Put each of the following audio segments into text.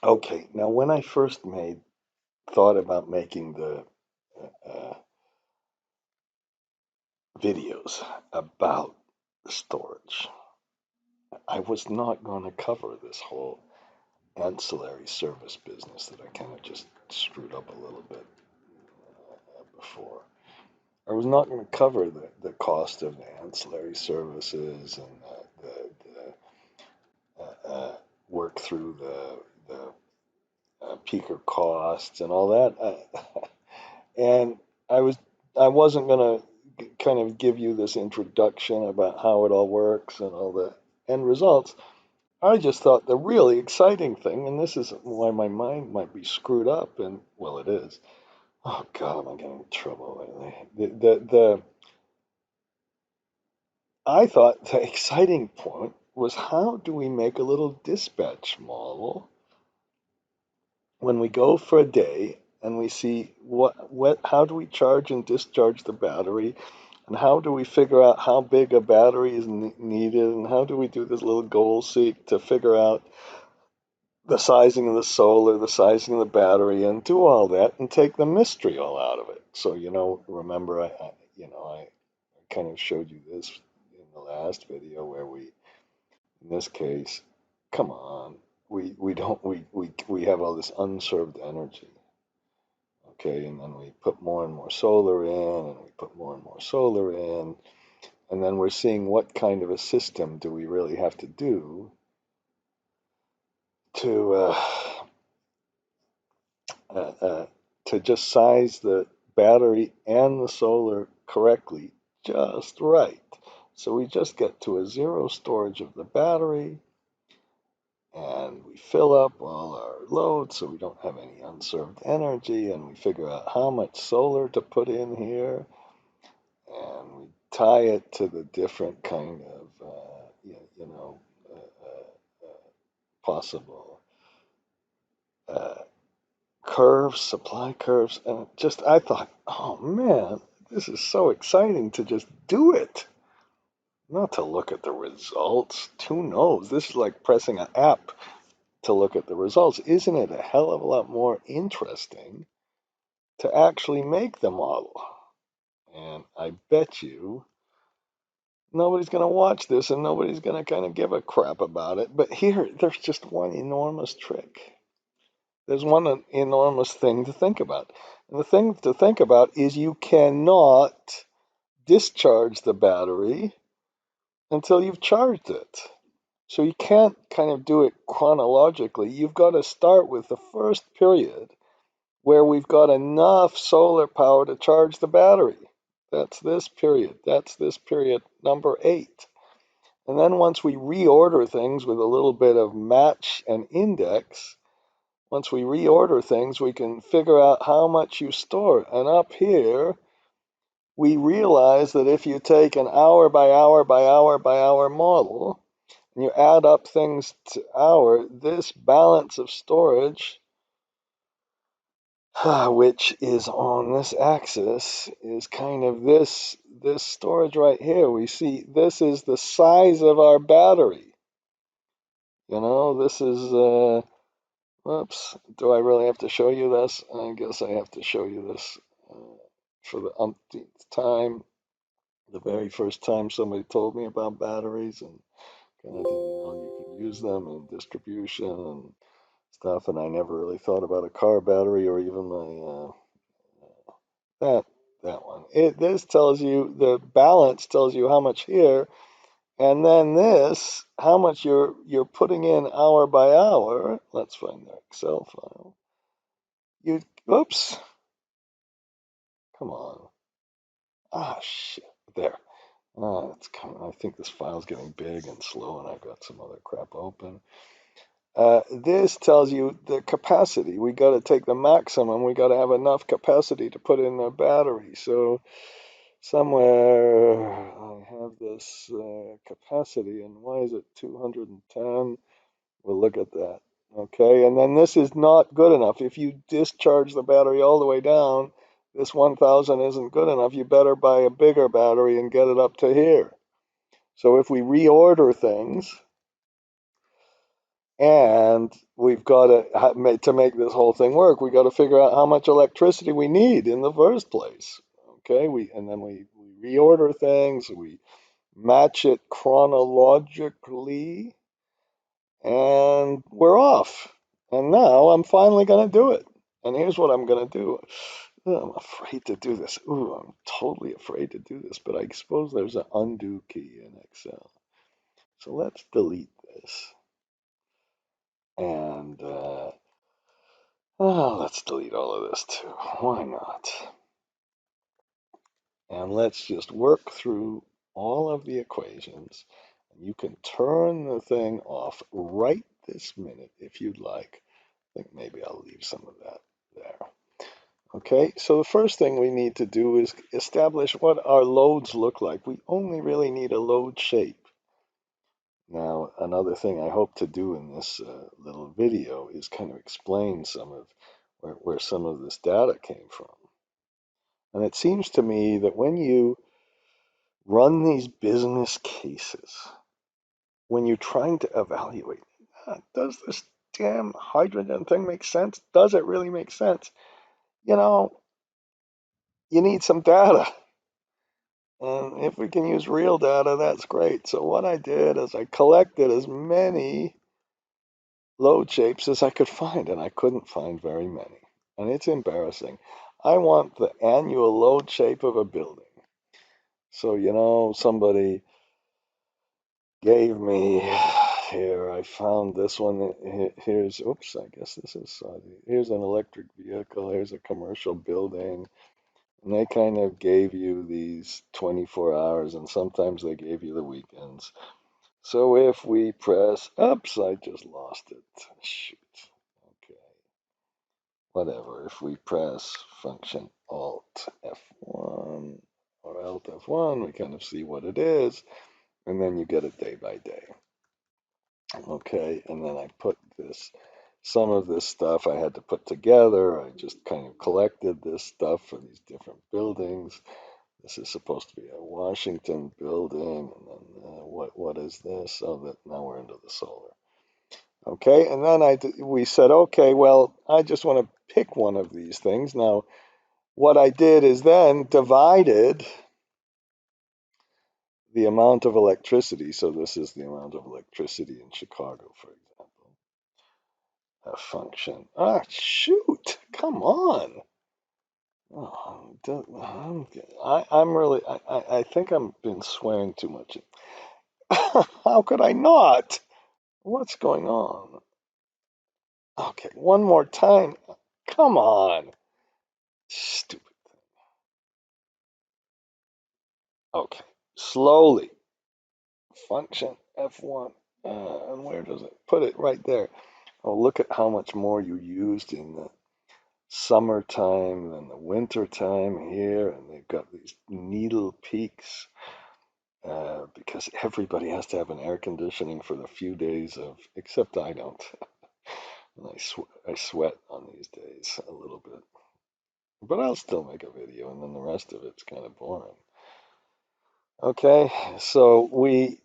Okay, now when I first thought about making the uh, videos about storage, I was not going to cover this whole ancillary service business that I kind of just screwed up a little bit before. I was not going to cover the cost of the ancillary services and work through the peaker costs and all that. And I was I wasn't going to kind of give you this introduction about how it all works and all the end results. I just thought the really exciting thing, and this is why my mind might be screwed up, and well, it is. Oh God, am I getting in trouble lately? I thought the exciting point was how do we make a little dispatch model when we go for a day and we see how do we charge and discharge the battery, and how do we figure out how big a battery is needed, and how do we do this little goal seek to figure out the sizing of the solar, the sizing of the battery, and do all that and take the mystery all out of it. So, remember I kind of showed you this in the last video where in this case, come on, we don't we have all this unserved energy, okay, and then we put more and more solar in, and we put more and more solar in, and then we're seeing what kind of a system do we really have to do to uh, uh, to just size the battery and the solar correctly, just right. So we just get to a zero storage of the battery, and we fill up all our loads so we don't have any unserved energy, and we figure out how much solar to put in here, and we tie it to the different kind of uh, possible uh, curves, supply curves, and just I thought, oh man, this is so exciting to just do it, not to look at the results. Who knows? This is like pressing an app to look at the results. Isn't it a hell of a lot more interesting to actually make the model? And I bet you nobody's going to watch this and nobody's going to kind of give a crap about it. But here, there's just one enormous trick. There's one enormous thing to think about. And the thing to think about is you cannot discharge the battery until you've charged it. So you can't kind of do it chronologically. You've got to start with the first period where we've got enough solar power to charge the battery. That's this period. That's this period number 8. And then once we reorder things with a little bit of match and index, once we reorder things, we can figure out how much you store. And up here, we realize that if you take an hour by hour by hour by hour model, and you add up things to hour, this balance of storage, which is on this axis, is kind of this storage right here. We see this is the size of our battery. This is Oops, do I really have to show you this? I guess I have to show you this for the umpteenth time. The very first time somebody told me about batteries and kind of didn't know you can use them in distribution and stuff, and I never really thought about a car battery or even my that that one. This tells you the balance tells you how much here, and then this how much you're putting in hour by hour. Let's find the Excel file. Oops, come on. Ah, shit. There. It's kind of, I think this file's getting big and slow, and I've got some other crap open. This tells you the capacity. We got to take the maximum. We got to have enough capacity to put in the battery. So somewhere I have this capacity, and why is it 210? We'll look at that. Okay, and then this is not good enough. If you discharge the battery all the way down, this 1000 isn't good enough. You better buy a bigger battery and get it up to here. So if we reorder things, And we've got to make this whole thing work. We got to figure out how much electricity we need in the first place. Okay, we reorder things, we match it chronologically, and we're off. And now I'm finally going to do it. And here's what I'm going to do. I'm afraid to do this. Ooh, I'm totally afraid to do this, but I suppose there's an undo key in Excel. So let's delete this. And let's delete all of this too. Why not? And let's just work through all of the equations. You can turn the thing off right this minute if you'd like. I think maybe I'll leave some of that there. Okay, so the first thing we need to do is establish what our loads look like. We only really need a load shape. Now, another thing I hope to do in this little video is kind of explain some of where some of this data came from. And it seems to me that when you run these business cases, when you're trying to evaluate, does this damn hydrogen thing make sense? Does it really make sense? You know, you need some data. And if we can use real data, that's great. So what I did is I collected as many load shapes as I could find, and I couldn't find very many. And it's embarrassing. I want the annual load shape of a building. So, somebody gave me here, I found this one. Here's, oops, I guess this is, here's an electric vehicle, here's a commercial building. And they kind of gave you these 24 hours, and sometimes they gave you the weekends. So if we press, oops, I just lost it. Shoot. Okay. Whatever. If we press function Alt F1 or Alt F1, we kind of see what it is, and then you get it day by day. Okay, and then I put some of this stuff I had to put together. I just kind of collected this stuff for these different buildings. This is supposed to be a Washington building, and then what is this? Oh, that now we're into the solar. Okay, and then we said, okay, well, I just want to pick one of these things. Now, what I did is then divided the amount of electricity. So this is the amount of electricity in Chicago, for example. A function. Ah, shoot! Come on. Oh, I'm really. I think I've been swearing too much. How could I not? What's going on? Okay, one more time. Come on. Stupid. Okay, slowly. Function F1. And where does it put it? Right there. Oh, look at how much more you used in the summertime than the winter time here. And they've got these needle peaks because everybody has to have an air conditioning for the few days except I don't. And I sweat on these days a little bit. But I'll still make a video, and then the rest of it's kind of boring. Okay, so we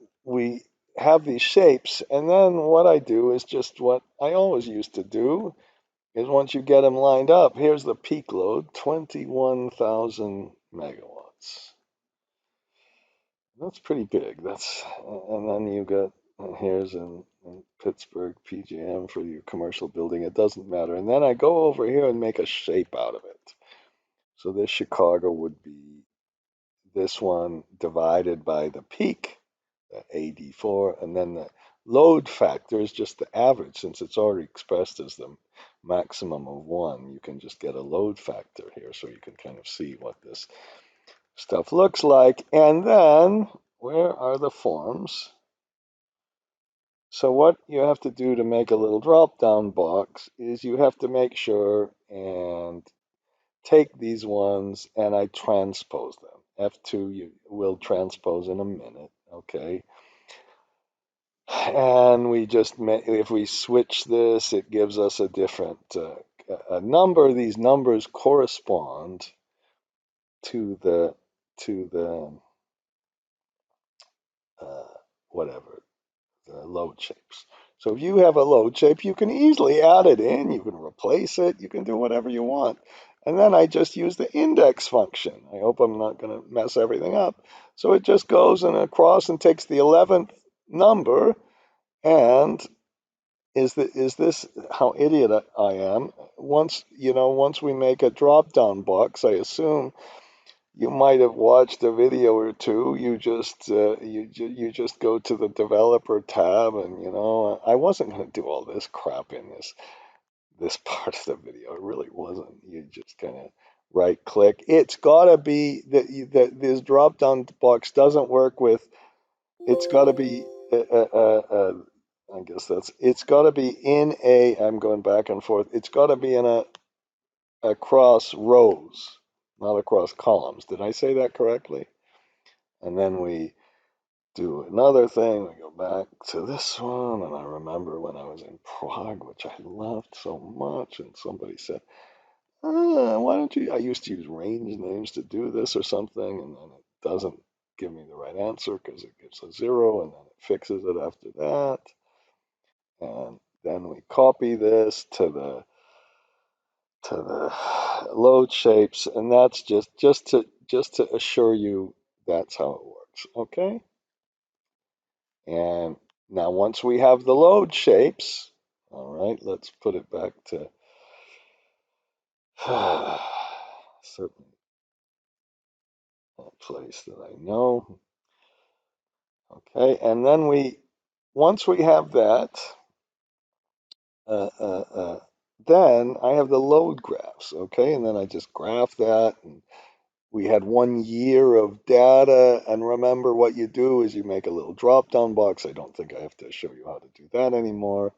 have these shapes, and then what I do is just what I always used to do, is once you get them lined up, here's the peak load, 21,000 megawatts. That's pretty big. And then you got, here's in Pittsburgh, PJM for your commercial building. It doesn't matter. And then I go over here and make a shape out of it. So this Chicago would be this one divided by the peak, the AD4, and then the load factor is just the average. Since it's already expressed as the maximum of 1, you can just get a load factor here so you can kind of see what this stuff looks like. And then, where are the forms? So what you have to do to make a little drop-down box is you have to make sure and take these ones and I transpose them. F2 you will transpose in a minute, okay? And if we switch this, it gives us a different a number. These numbers correspond to the uh, whatever the load shapes. So if you have a load shape, you can easily add it in, you can replace it, you can do whatever you want. And then I just use the index function. I hope I'm not going to mess everything up. So it just goes and across and takes the 11th number. And is this how idiot I am? Once we make a drop down box, I assume you might have watched a video or two. You just go to the developer tab, and I wasn't going to do all this crap in this part of the video. It really wasn't. You just kind of right click. It's got to be that this drop down box doesn't work with. It's got to be. I guess it's got to be in a. I'm going back and forth. It's got to be in a across rows, not across columns. Did I say that correctly? And then we do another thing. We go back to this one, and I remember when I was in Prague, which I loved so much, and somebody said, why don't you? I used to use range names to do this or something, and then it doesn't give me the right answer because it gives a 0, and then it fixes it after that. And then we copy this to the load shapes, and that's just to assure you that's how it works. Okay. And now once we have the load shapes, all right, let's put it back to certainly a place that I know. Okay, and then once we have that, uh, uh, uh, then I have the load graphs. Okay, and then I just graph that, and we had 1 year of data. And remember, what you do is you make a little drop down box. I don't think I have to show you how to do that anymore.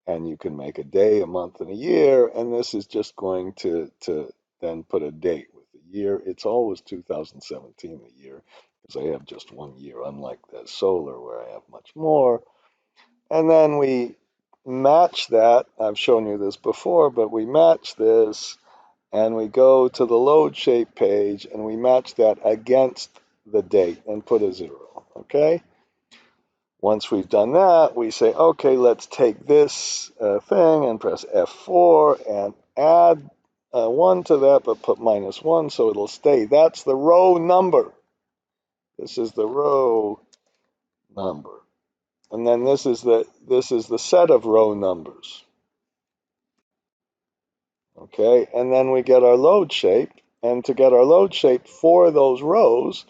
And you can make a day, a month, and a year. And this is just going to then put a date with the year. It's always 2017 a year because I have just 1 year, unlike the solar where I have much more. And then we match that. I've shown you this before, but we match this and we go to the load shape page and we match that against the date and put a 0. Okay. Once we've done that, we say, okay, let's take this thing and press F4 and add 1 to that, but put -1 so it'll stay. That's the row number. This is the row number. And then this is the set of row numbers. Okay, and then we get our load shape. And to get our load shape for those rows,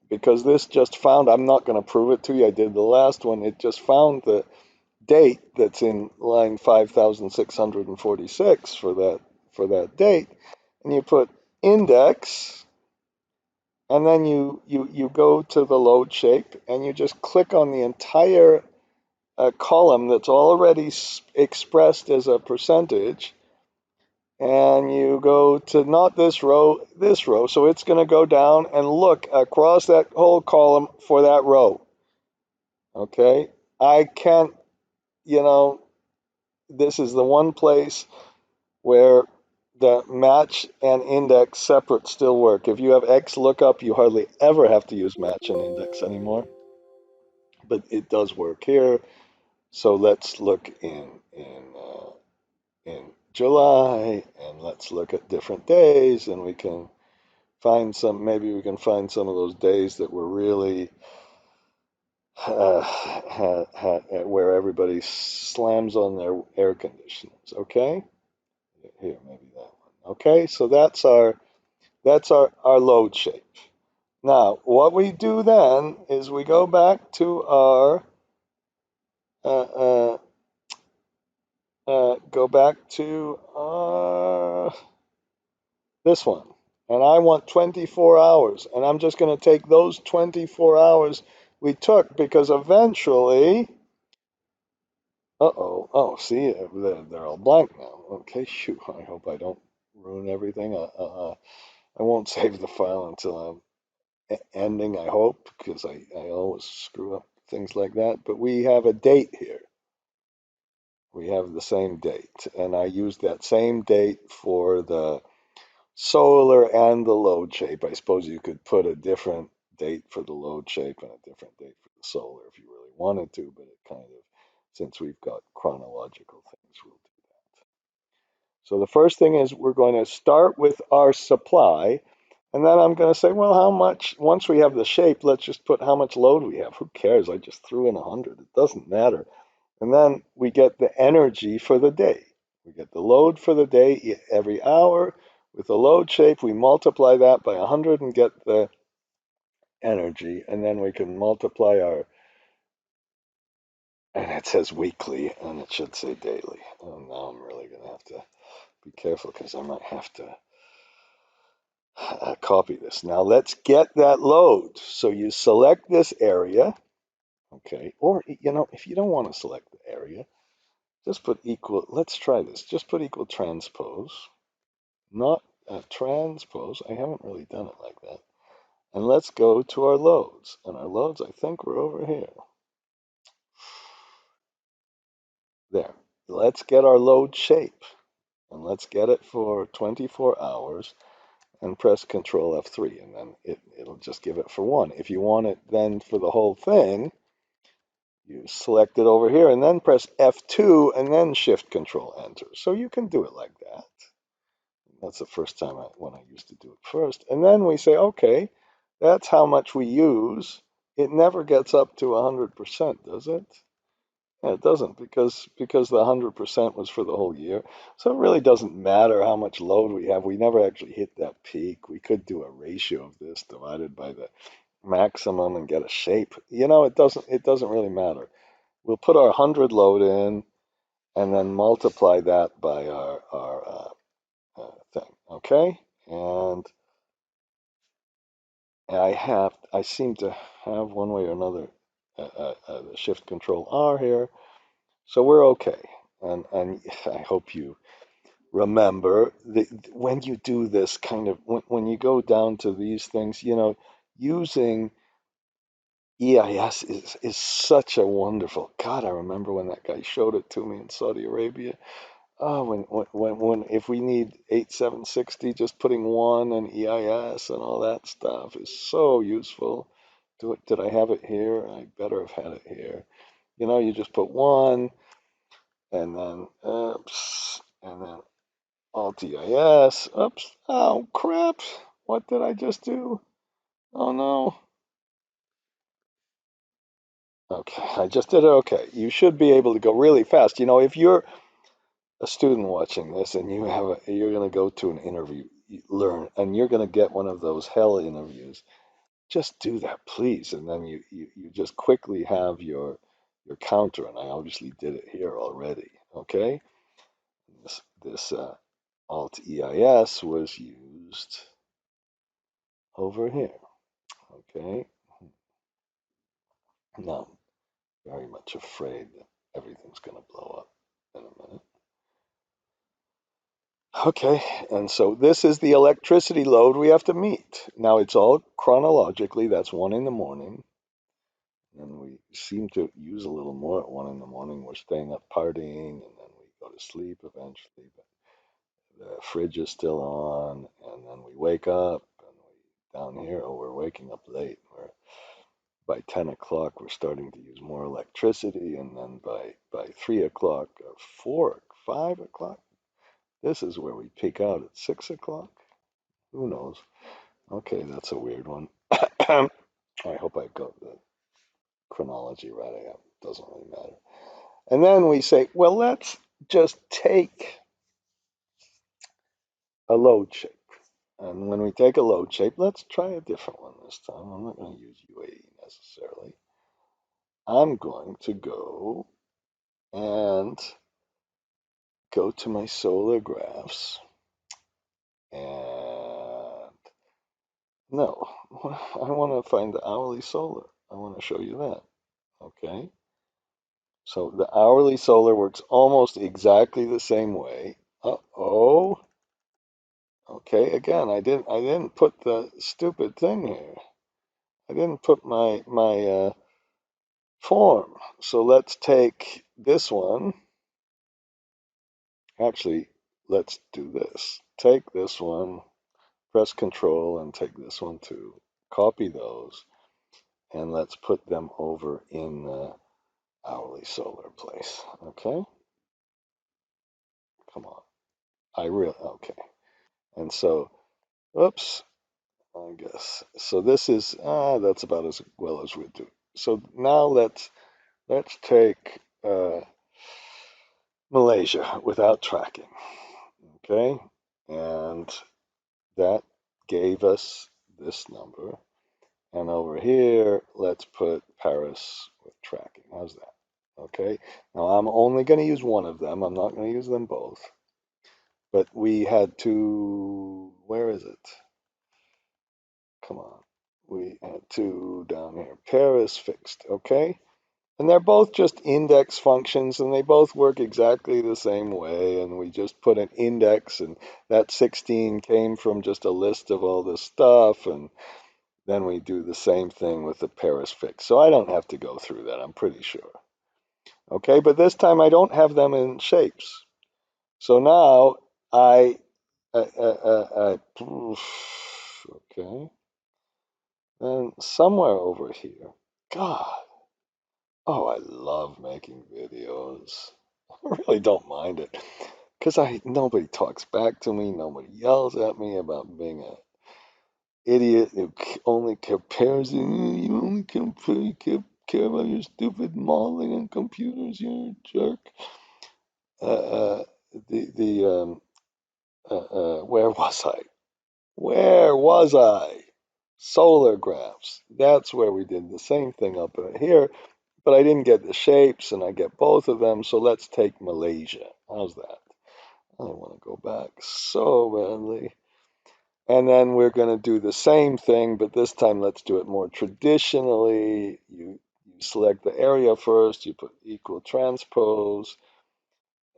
because this just found, I'm not going to prove it to you, I did the last one, it just found the date that's in line 5646 for that date, and you put index, and then you go to the load shape, and you just click on the entire column that's already expressed as a percentage, and you go to not this row, this row. So it's going to go down and look across that whole column for that row. Okay, I can't, this is the one place where the match and index separate still work. If you have X lookup, you hardly ever have to use match and index anymore, but it does work here. So let's look in July, and let's look at different days, and we can find maybe we can find some of those days that were really where everybody slams on their air conditioners. Okay, here, maybe that one. Okay, so that's our load shape. Now, what we do then is we go back to our uh, go back to this one, and I want 24 hours, and I'm just going to take those 24 hours we took, because eventually, oh, see, they're all blank now. Okay, shoot, I hope I don't ruin everything. I won't save the file until I'm ending, I hope, because I always screw up things like that. But we have a date here. We have the same date, and I used that same date for the solar and the load shape. I suppose you could put a different date for the load shape and a different date for the solar if you really wanted to, but it kind of since we've got chronological things, we'll do that. So the first thing is we're going to start with our supply, and then I'm going to say, well, how much, once we have the shape, let's just put how much load we have. Who cares? I just threw in 100. It doesn't matter. And then we get the energy for the day. We get the load for the day every hour. With the load shape, we multiply that by 100 and get the energy. And then we can multiply our, and it says weekly, and it should say daily. Oh, now I'm really going to have to be careful because I might have to copy this. Now let's get that load. So you select this area, okay? Or, if you don't want to select the area, just put equal. Let's try this. Just put equal transpose, not transpose. I haven't really done it like that. And let's go to our loads. And our loads, I think, we're over here. There. Let's get our load shape. And let's get it for 24 hours. And press Control F3, and then it'll just give it for 1. If you want it then for the whole thing, you select it over here and then press F2 and then Shift Control Enter. So you can do it like that. That's the first time when I used to do it first. And then we say, okay, that's how much we use. It never gets up to 100%, does it? Yeah, it doesn't because the 100% was for the whole year. So it really doesn't matter how much load we have. We never actually hit that peak. We could do a ratio of this divided by the maximum and get a shape. It doesn't really matter. We'll put our 100 load in and then multiply that by our thing. Okay? And I seem to have one way or another the Shift Control R here. So we're okay. And I hope you remember that when you do this kind of, when you go down to these things, using EIS is such a wonderful, God, I remember when that guy showed it to me in Saudi Arabia. Oh, when if we need 8760, just putting 1 and EIS and all that stuff is so useful. Did I have it here? I better have had it here. You just put 1 and then oops, and then Alt EIS. Oops. Oh crap. What did I just do? Oh no. Okay, I just did it. Okay. You should be able to go really fast. If you're a student watching this and you're going to go to an interview, learn, and you're going to get one of those hell interviews, just do that, please. And then you just quickly have your counter. And I obviously did it here already. Okay. This Alt EIS was used over here. Okay. Now, I'm very much afraid that everything's going to blow up in a minute. Okay, and so this is the electricity load we have to meet. Now it's all chronologically, that's 1 in the morning. And we seem to use a little more at 1 in the morning. We're staying up partying, and then we go to sleep eventually. But the fridge is still on, and then we wake up, and down here, we're waking up late. By 10 o'clock, we're starting to use more electricity, and then by 3 o'clock, 4, 5 o'clock, this is where we peak out at 6 o'clock. Who knows? Okay, that's a weird one. I hope I got the chronology right. It doesn't really matter. And then we say, well, let's just take a load shape. And when we take a load shape, let's try a different one this time. I'm not going to use UAE necessarily. I'm going to go and go to my solar graphs. And no, I want to find the hourly solar. I want to show you that. Okay. So the hourly solar works almost exactly the same way. Uh-oh. Okay, again, I didn't put the stupid thing here. I didn't put my form. So let's take this one. Actually, let's do this. Take this one, press Control, and take this one too. Copy those, and let's put them over in hourly solar place. Okay, come on. Okay. And so, oops, I guess. So this is, that's about as well as we do. So now let's take Malaysia without tracking. Okay, and that gave us this number. And over here, let's put Paris with tracking. How's that? Okay. Now I'm only going to use one of them. I'm not going to use them both. But we had to, where is it? Come on. We had two down here. Paris fixed. Okay. And they're both just index functions and they both work exactly the same way. And we just put an index and that 16 came from just a list of all this stuff. And then we do the same thing with the Paris fix. So I don't have to go through that, I'm pretty sure. Okay, but this time I don't have them in shapes. So now okay, and somewhere over here, God, oh, I love making videos. I really don't mind it because nobody talks back to me, nobody yells at me about being a idiot who only compares you only care about your stupid modeling on computers. You're a jerk. Uh, the where was I? Where was I? Solar graphs. That's where we did the same thing up here, but I didn't get the shapes, and I get both of them. So let's take Malaysia. How's that? I want to go back so badly. And then we're going to do the same thing, but this time let's do it more traditionally. You select the area first, you put equal transpose,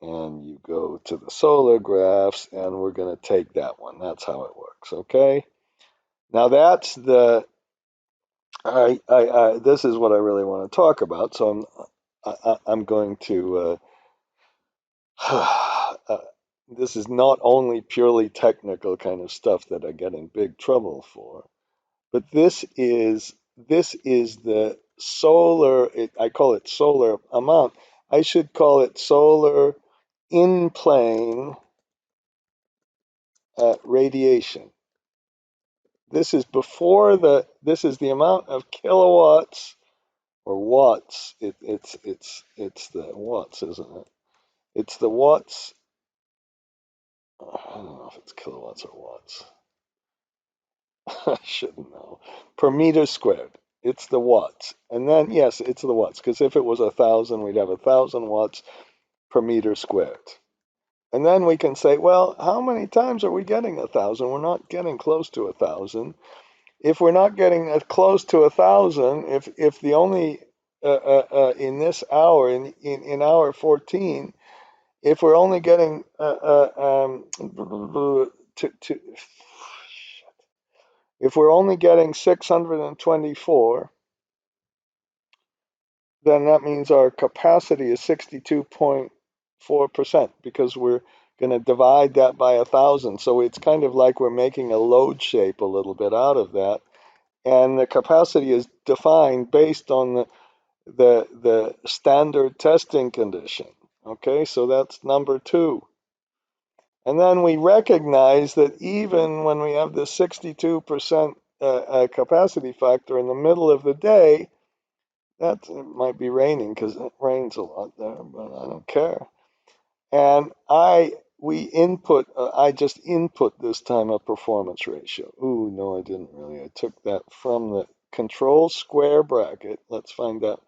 and you go to the solar graphs, and we're going to take that one. That's how it works, okay? Now that's this is what I really want to talk about, so I'm going to, this is not only purely technical kind of stuff that I get in big trouble for, but this is the solar, I call it solar amount. I should call it solar in plane radiation. This is this is the amount of kilowatts or watts. It's the watts, isn't it? It's the watts. I don't know if it's kilowatts or watts. I shouldn't know. Per meter squared. It's the watts. And then, yes, it's the watts, because if it was 1,000, we'd have 1,000 watts per meter squared. And then we can say, well, how many times are we getting 1,000? We're not getting close to 1,000. If we're not getting close to 1,000, if the only, in this hour, in hour 14, if we're only getting if we're only getting 624, then that means our capacity is 62.4% because we're going to divide that by 1,000. So it's kind of like we're making a load shape a little bit out of that. And the capacity is defined based on the standard testing condition. Okay, so that's number two. And then we recognize that even when we have this 62% capacity factor in the middle of the day, that might be raining because it rains a lot there, but I don't care. And I just input this time a performance ratio. Ooh, no, I didn't really. I took that from the control square bracket. Let's find out.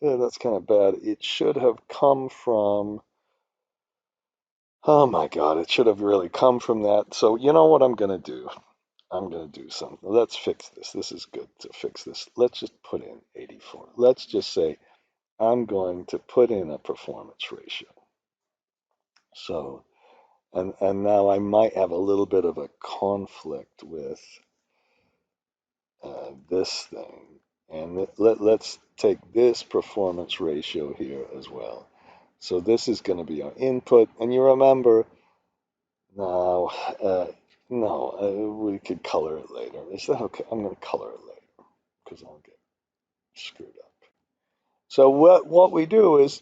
Yeah, that's kind of bad. It should have come from, oh my God, it should have really come from that. So you know what I'm going to do? I'm going to do something. Let's fix this. This is good to fix this. Let's just put in 84. Let's just say I'm going to put in a performance ratio. So, and now I might have a little bit of a conflict with this thing. And let's take this performance ratio here as well. So this is going to be our input. And you remember, now, no, we could color it later. Is that okay? I'm going to color it later because I'll get screwed up. So what we do is,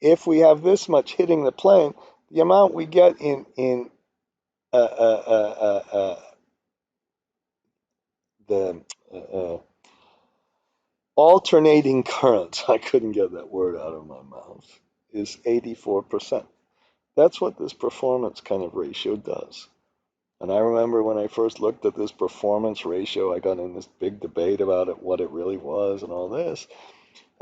if we have this much hitting the plane, the amount we get in uh, uh, uh, uh, uh, the alternating currents, I couldn't get that word out of my mouth, is 84%. That's what this performance kind of ratio does. And I remember when I first looked at this performance ratio, I got in this big debate about it, what it really was and all this.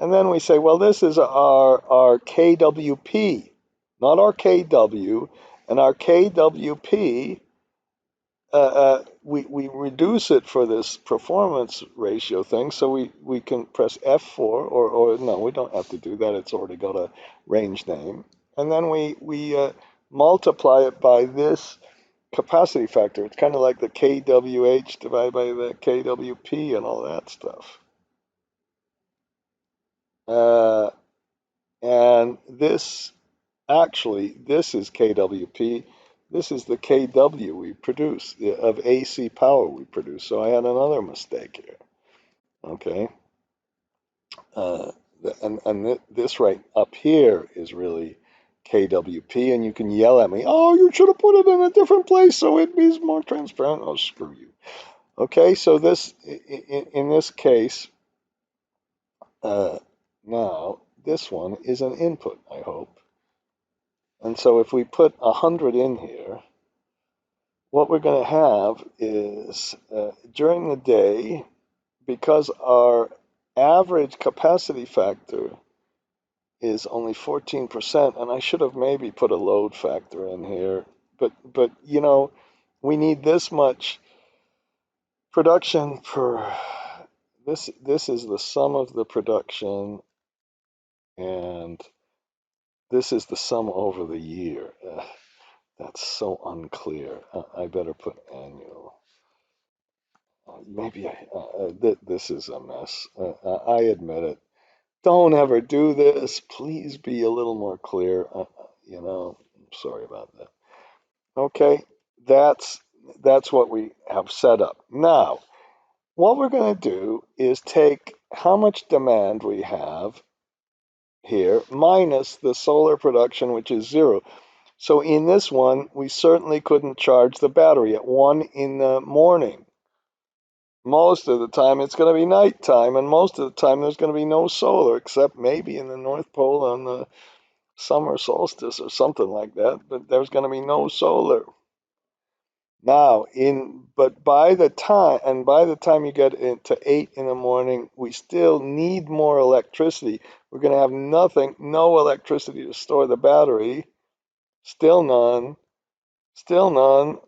And then we say, well, this is our KWP, not our KW. And our KWP, we reduce it for this performance ratio thing, so we can press F4, or no, we don't have to do that. It's already got a range name. And then we multiply it by this capacity factor. It's kind of like the kWh divided by the kWp and all that stuff. And this is kWp. This is the kW we produce, of AC power we produce. So I had another mistake here. Okay. Uh, this right up here is really kWp, and you can yell at me, oh, you should have put it in a different place so it is more transparent. Oh, screw you. Okay, so this, in this case, now this one is an input, I hope. And so if we put 100 in here, what we're going to have is, during the day, because our average capacity factor is only 14%, and I should have maybe put a load factor in here, but you know, we need this much production per, this is the sum of the production, and this is the sum over the year. That's so unclear. I better put annual. Maybe this is a mess. I admit it. Don't ever do this. Please be a little more clear. You know, I'm sorry about that. Okay, that's what we have set up. Now, what we're going to do is take how much demand we have here minus the solar production, which is 0. So in this one, we certainly couldn't charge the battery at 1 in the morning. Most of the time it's going to be nighttime, and most of the time there's going to be no solar, except maybe in the North Pole on the summer solstice or something like that, but there's going to be no solar. Now, by the time you get into 8 in the morning, we still need more electricity. We're going to have no electricity to store the battery, still none, still none,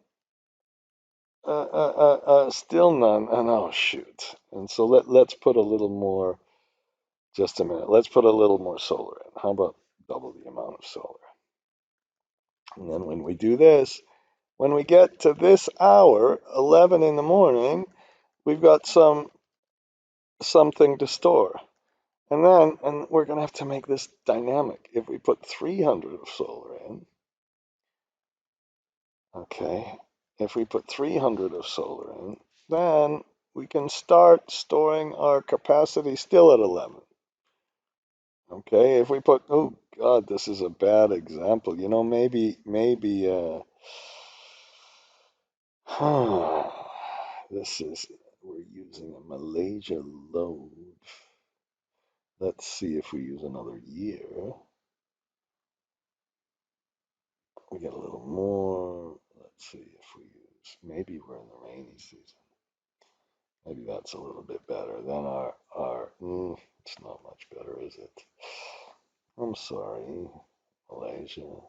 still none, and oh shoot. And so let's put a little more, just a minute, let's put a little more solar in. How about double the amount of solar? And then when we do this, when we get to this hour, 11 in the morning, we've got something to store. And we're going to have to make this dynamic. If we put 300 of solar in, okay, if we put 300 of solar in, then we can start storing our capacity still at 11. Okay, if we put, oh God, this is a bad example. You know, maybe, this is, we're using a Malaysia load. Let's see if we use another year. We get a little more. Let's see if we use, maybe we're in the rainy season. Maybe that's a little bit better. Then it's not much better, is it? I'm sorry, Malaysia.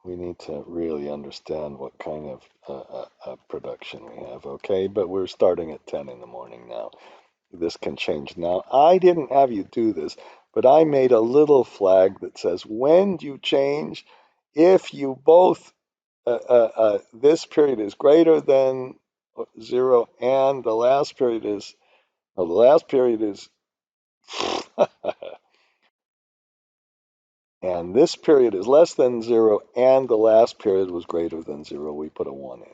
We need to really understand what kind of production we have, okay? But we're starting at 10 in the morning now. This can change now. I didn't have you do this, but I made a little flag that says, when do you change? If you both, this period is greater than 0, and the last period is, no, the last period is, and this period is less than 0, and the last period was greater than 0, we put a 1 in.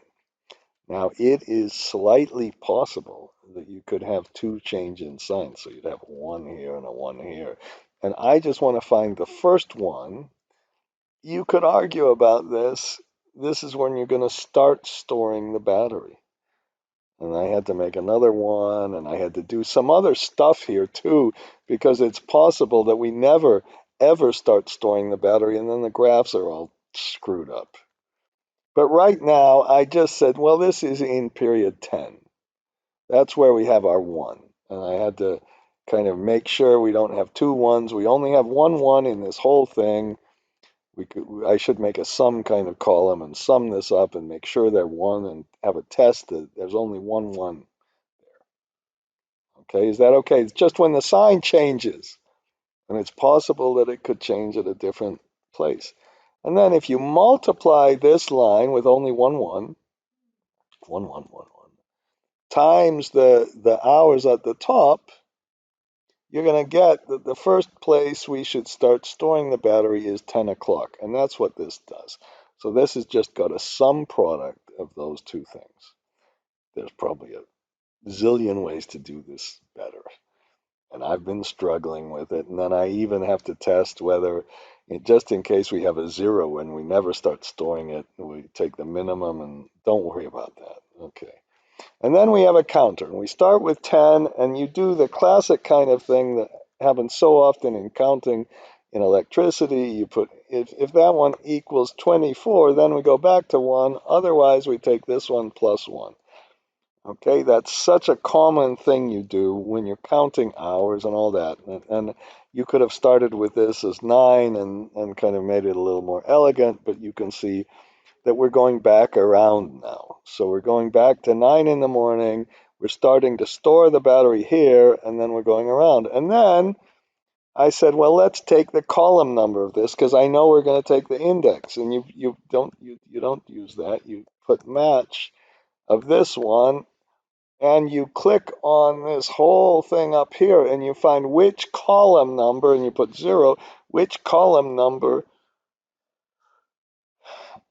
Now, it is slightly possible that you could have two change in signs. So you'd have one here and a one here. And I just want to find the first one. You could argue about this. This is when you're going to start storing the battery. And I had to make another one, and I had to do some other stuff here too, because it's possible that we never ever start storing the battery, and then the graphs are all screwed up. But right now, I just said, well, this is in period 10. That's where we have our one. And I had to kind of make sure we don't have two ones. We only have one one in this whole thing. I should make a sum kind of column and sum this up and make sure they're one and have a test that there's only one one. Okay, is that okay? It's just when the sign changes, and it's possible that it could change at a different place. And then if you multiply this line with only one, times the hours at the top, you're going to get that the first place we should start storing the battery is 10 o'clock. And that's what this does. So this has just got a sum product of those two things. There's probably a zillion ways to do this better. And I've been struggling with it. And then I even have to test whether, just in case we have a zero and we never start storing it, we take the minimum and don't worry about that. Okay. And then we have a counter, and we start with 10, and you do the classic kind of thing that happens so often in counting in electricity. You put, if that one equals 24, then we go back to 1. Otherwise, we take this one plus 1. Okay, that's such a common thing you do when you're counting hours and all that. And you could have started with this as 9 and kind of made it a little more elegant, but you can see that we're going back around now. So we're going back to 9 in the morning. We're starting to store the battery here, and then we're going around. And then I said, well, let's take the column number of this because I know we're going to take the index. And you don't use that. You put match of this one, and you click on this whole thing up here, and you find which column number, and you put 0, which column number.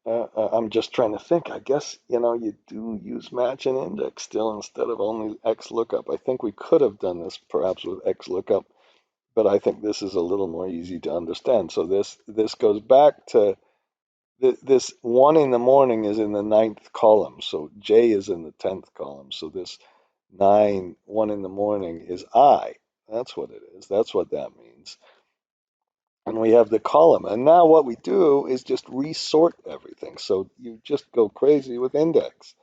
I'm just trying to think. I guess, you do use match and index still instead of only X lookup. I think we could have done this perhaps with X lookup, but I think this is a little more easy to understand. So this goes back to this 1 in the morning is in the 9th column. So J is in the 10th column. So this 1 in the morning is I. That's what it is. That's what that means. And we have the column. And now what we do is just resort everything. So you just go crazy with index.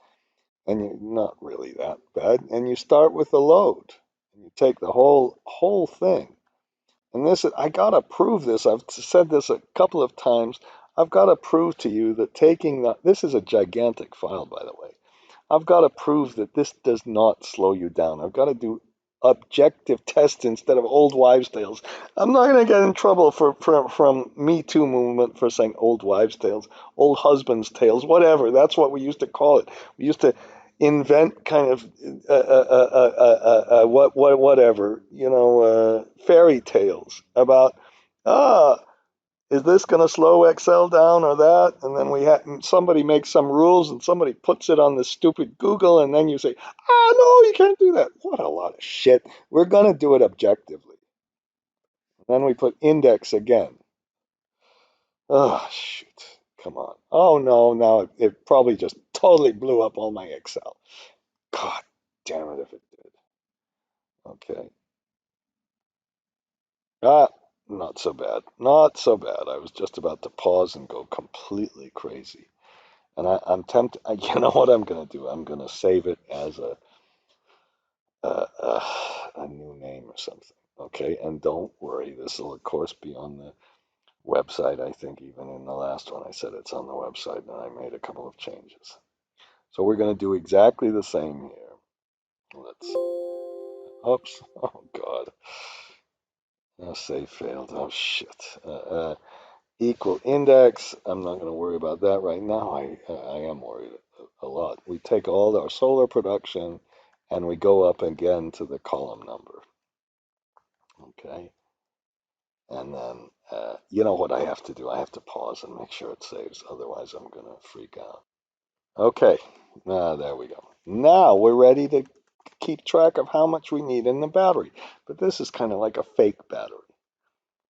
And you're not really that bad. And you start with the load. And you take the whole thing. And I gotta prove this. I've said this a couple of times. I've got to prove to you that this is a gigantic file, by the way. I've got to prove that this does not slow you down. I've got to do objective tests instead of old wives' tales. I'm not going to get in trouble from Me Too movement for saying old wives' tales, old husbands' tales, whatever. That's what we used to call it. We used to invent kind of whatever, fairy tales about is this going to slow Excel down or that? And then somebody makes some rules and somebody puts it on the stupid Google, and then you say, no, you can't do that. What a lot of shit. We're going to do it objectively. Then we put index again. Oh, shoot. Come on. Oh, no, now it probably just totally blew up all my Excel. God damn it if it did. Okay. Ah, not so bad. Not so bad. I was just about to pause and go completely crazy. And I'm tempted. You know what I'm going to do? I'm going to save it as a new name or something. Okay, and don't worry. This will of course be on the website. I think even in the last one I said it's on the website, and I made a couple of changes. So we're going to do exactly the same here. Let's. Oops. Oh God. Save failed. Oh shit. Equal index. I'm not going to worry about that right now. I am worried a lot. We take all our solar production and we go up again to the column number. Okay. And then, you know what I have to do? I have to pause and make sure it saves. Otherwise, I'm going to freak out. Okay, there we go. Now we're ready to keep track of how much we need in the battery. But this is kind of like a fake battery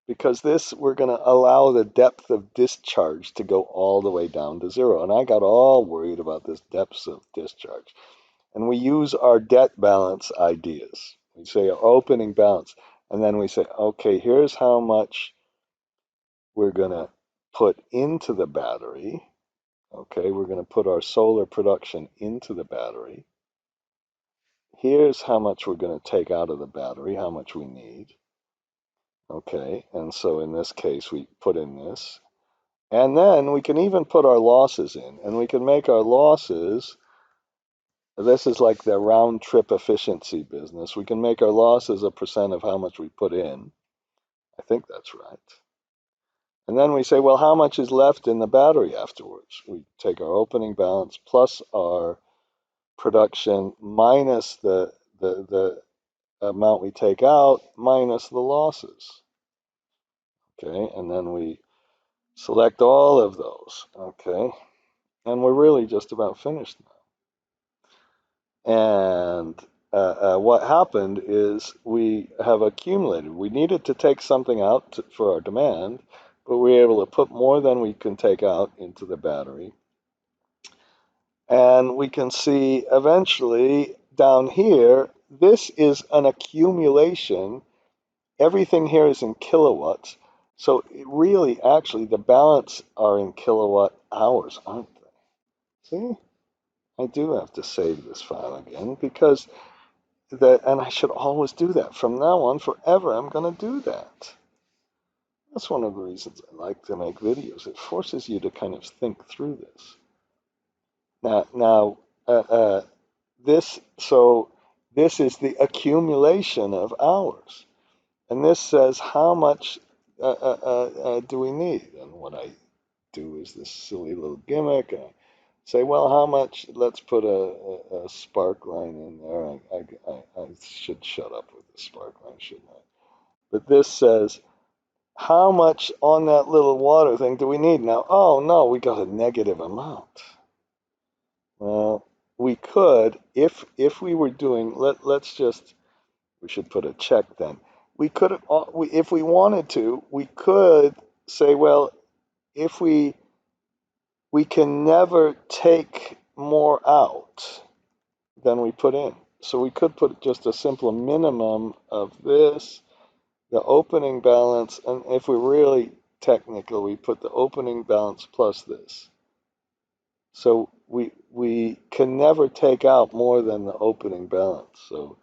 because this we're going to allow the depth of discharge to go all the way down to zero. And I got all worried about this depth of discharge. And we use our debt balance ideas. We say our opening balance, and then we say, okay, here's how much we're going to put into the battery. Okay, we're going to put our solar production into the battery. Here's how much we're going to take out of the battery, how much we need. Okay, and so in this case, we put in this. And then we can even put our losses in, and we can make our losses. This is like the round trip efficiency business. We can make our losses a percent of how much we put in. I think that's right. And then we say, well, how much is left in the battery afterwards? We take our opening balance plus our production minus the amount we take out minus the losses. Okay, and then we select all of those. Okay, and we're really just about finished now. And what happened is we have accumulated. We needed to take something out for our demand, but we were able to put more than we can take out into the battery. And we can see eventually down here, this is an accumulation. Everything here is in kilowatts. So really, actually, the balance are in kilowatt hours, aren't they? See? I do have to save this file again because and I should always do that. From now on, forever, I'm going to do that. That's one of the reasons I like to make videos. It forces you to kind of think through this. Now, this is the accumulation of hours, and this says how much do we need? And what I do is this silly little gimmick. I say, well, how much? Let's put a spark line in there. I should shut up with the spark line, shouldn't I? But this says how much on that little water thing do we need now? Oh no, we got a negative amount. Well, we could, if we were doing, let's just, we should put a check then. We could, if we wanted to, we could say, well, if we can never take more out than we put in. So we could put just a simple minimum of this, the opening balance, and if we're really technical, we put the opening balance plus this. So we can never take out more than the opening balance. So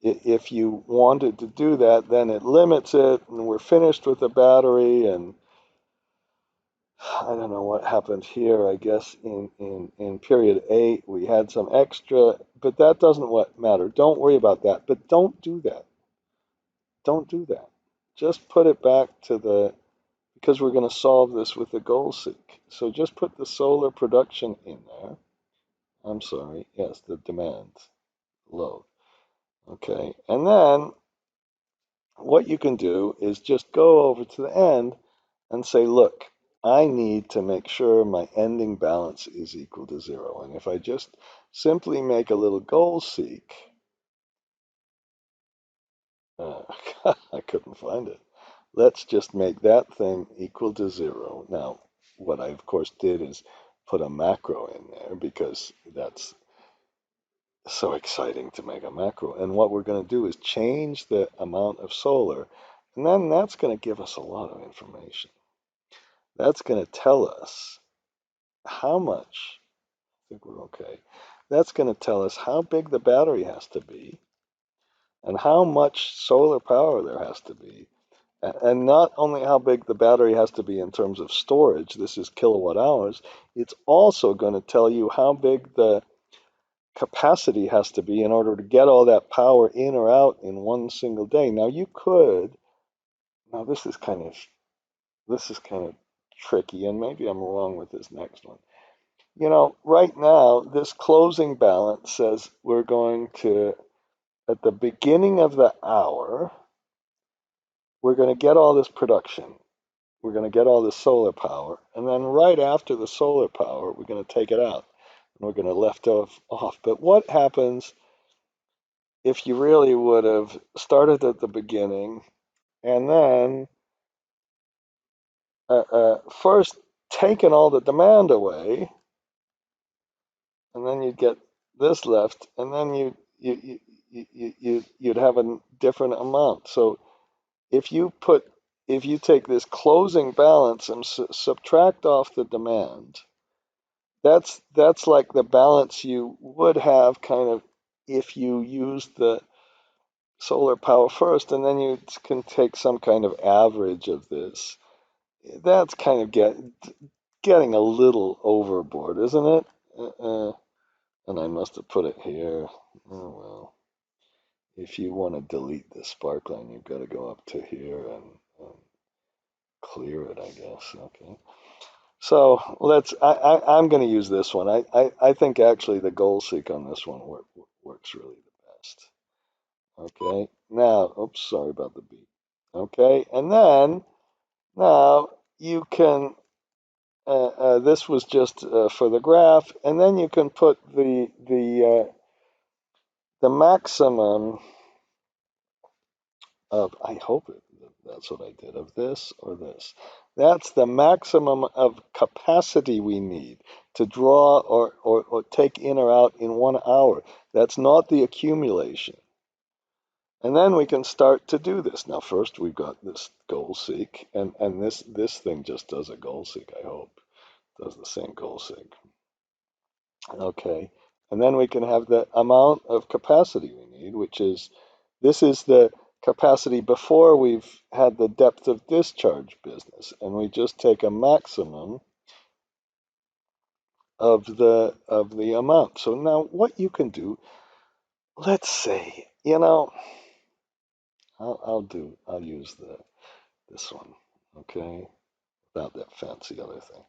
if you wanted to do that, then it limits it, and we're finished with the battery. And I don't know what happened here. I guess in period 8 we had some extra, but that doesn't matter. Don't worry about that. But don't do that. Don't do that. Just put it back to because we're going to solve this with the goal seek. So just put the solar production in there. I'm sorry, yes, the demand load. Okay, and then what you can do is just go over to the end and say, look, I need to make sure my ending balance is equal to 0. And if I just simply make a little goal seek, uh, I couldn't find it. Let's just make that thing equal to 0. Now, what I, of course, did is put a macro in there because that's so exciting to make a macro. And what we're going to do is change the amount of solar, and then that's going to give us a lot of information. That's going to tell us how much, I think we're okay. That's going to tell us how big the battery has to be and how much solar power there has to be. And not only how big the battery has to be in terms of storage, this is kilowatt hours, it's also going to tell you how big the capacity has to be in order to get all that power in or out in one single day. Now you could, now this is kind of tricky, and maybe I'm wrong with this next one. You know, right now, this closing balance says we're going to, at the beginning of the hour, we're going to get all this production. We're going to get all this solar power. And then right after the solar power, we're going to take it out. we're going to left off. But what happens if you really would have started at the beginning and then first taken all the demand away, and then you'd get this left, and then you'd have a different amount. So if you put if you take this closing balance and subtract off the demand, that's like the balance you would have kind of if you used the solar power first, and then you can take some kind of average of this. That's kind of getting a little overboard, isn't it? And I must have put it here. Oh well. If you want to delete the sparkline, you've got to go up to here and clear it, I guess. Okay. So I'm going to use this one. I think actually the goal seek on this one works really the best. Okay. Now, oops, sorry about the beep. Okay. And then now you can, this was just for the graph, and then you can put the maximum of, I hope that's what I did, of this or this. That's the maximum of capacity we need to draw or take in or out in 1 hour. That's not the accumulation. And then we can start to do this. Now, first we've got this goal seek, and this thing just does a goal seek, I hope. Does the same goal seek. Okay. And then we can have the amount of capacity we need, which is, this is the capacity before we've had the depth of discharge business. And we just take a maximum of the amount. So now what you can do, let's say, I'll use this one, okay, without that fancy other thing.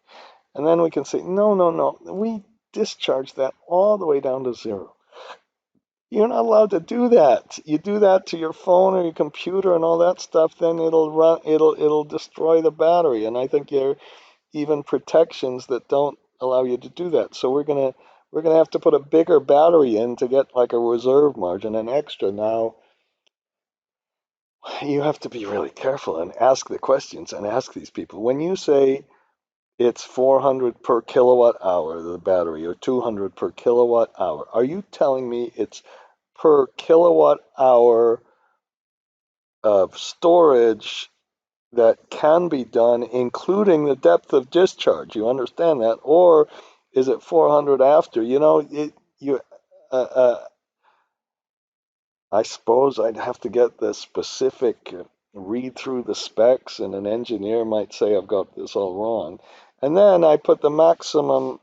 And then we can say, no, we discharge that all the way down to 0. You're not allowed to do that. You do that to your phone or your computer and all that stuff, then it'll destroy the battery. And I think there are even protections that don't allow you to do that. So we're gonna have to put a bigger battery in to get like a reserve margin, an extra. Now you have to be really careful and ask the questions and ask these people. When you say it's 400 per kilowatt hour, the battery, or 200 per kilowatt hour, are you telling me it's per kilowatt hour of storage that can be done, including the depth of discharge? You understand that? Or is it 400 after? Uh, uh, I suppose I'd have to get the specific, read through the specs, and an engineer might say I've got this all wrong. And then I put the maximum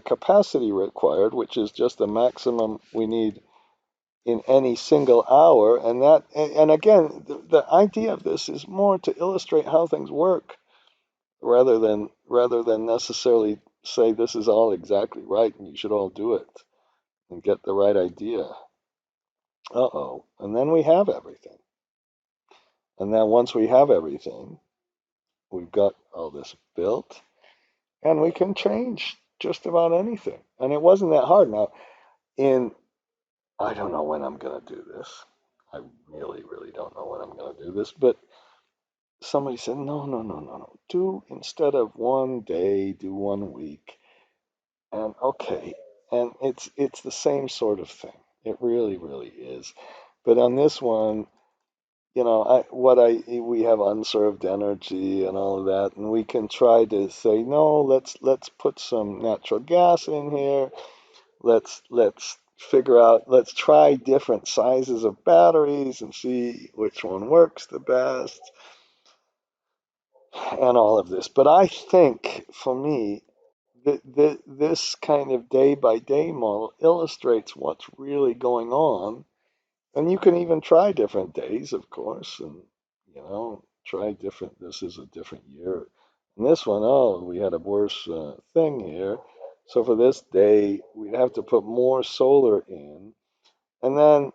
capacity required, which is just the maximum we need in any single hour. And again, the idea of this is more to illustrate how things work rather than necessarily say this is all exactly right and you should all do it and get the right idea. And then we have everything. And then once we have everything, we've got all this built, and we can change just about anything. And it wasn't that hard. Now, I don't know when I'm going to do this. I really, really don't know when I'm going to do this. But somebody said, no. Do, instead of 1 day, do 1 week. And okay. And it's the same sort of thing. It really, really is. But on this one, we have unserved energy and all of that, and we can try to say, no, let's put some natural gas in here. Let's figure out, let's try different sizes of batteries and see which one works the best and all of this. But I think for me, this kind of day by day model illustrates what's really going on. And you can even try different days, of course, and try different. This is a different year. And this one, oh, we had a worse thing here. So for this day, we'd have to put more solar in. And then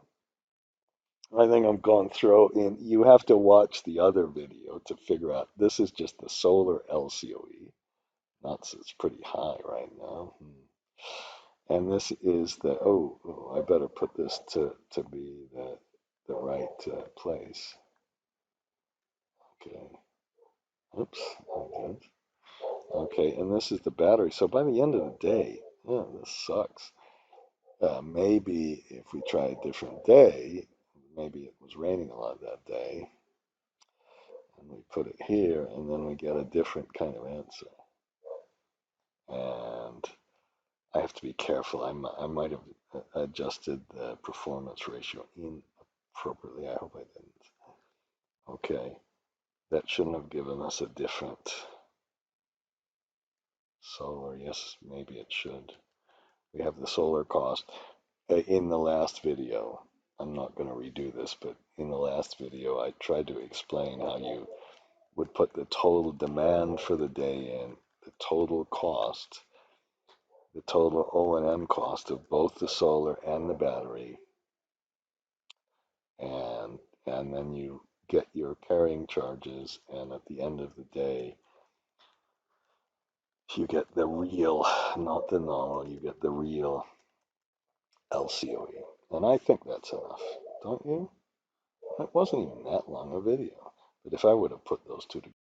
I think I'm going through, and you have to watch the other video to figure out this is just the solar LCOE. It's pretty high right now. And this is the, I better put this to be the right place. Okay. Oops. Okay. Okay, and this is the battery. So by the end of the day, yeah, this sucks. Maybe if we try a different day, maybe it was raining a lot that day, and we put it here, and then we get a different kind of answer. And I have to be careful. I might have adjusted the performance ratio inappropriately. I hope I didn't. Okay, that shouldn't have given us a different solar. Yes, maybe it should. We have the solar cost. In the last video, I'm not going to redo this, but in the last video, I tried to explain how you would put the total demand for the day in, the total cost, the total O&M cost of both the solar and the battery, and then you get your carrying charges, and at the end of the day, you get the real, not the nominal, you get the real LCOE. And I think that's enough, don't you? It wasn't even that long a video. But if I would have put those two together,